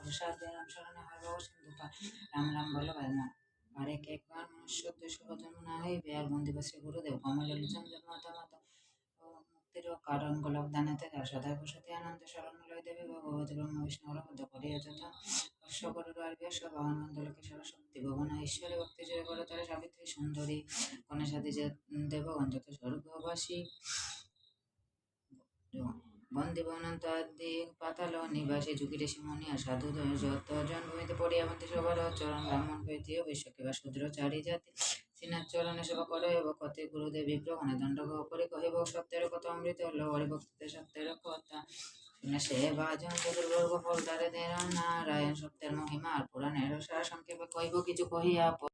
প্রসাদ দে রাম শরণে হয় বাবা সিন্ধু পার রাম রাম বলো আরেক একবার মনুষ্য উদ্দেশ্য জন্ম না হইবে আর বন্দিবাসী গুরুদেব কমলোচন মাতা মাতা মুক্তির কারণ গোলক দানাতে তার সদায় বসতি আনন্দ শরণ লয় দেবী ভগবতী ব্রহ্ম বিষ্ণু হরবদ্ধ করিয়া যথা হর্ষ করুর আর্বিয়া বাহন মন্ডলকে সরস্বতী ভবন ঈশ্বরে ভক্তি জয় করে তারা সাবিত্রী সুন্দরী কন্যাসাদী দেবগণ যত স্বর্গবাসী বন্দিবনন্তাদি পাতাল নিবাসী যুগিরে শিমনি আর সাধু যত জন ভূমিতে পড়িয়া বন্দি সবার চরণ ব্রাহ্মণ হইতেও বিশ্বকে বা শূদ্র চারি জাতি শ্রীনাথ চরণে সেবা করো এবং কতে গুরুদেব বিপ্রগণে দণ্ড করে কহিব সত্যের কথা অমৃত হল হরিভক্তিতে সত্যের কথা শুনে সে বাজন চতুর্বর্গ ফল দ্বারে নারায়ণ সত্যের মহিমা আর পুরাণের সার সংক্ষেপে কহিব কিছু কহিয়া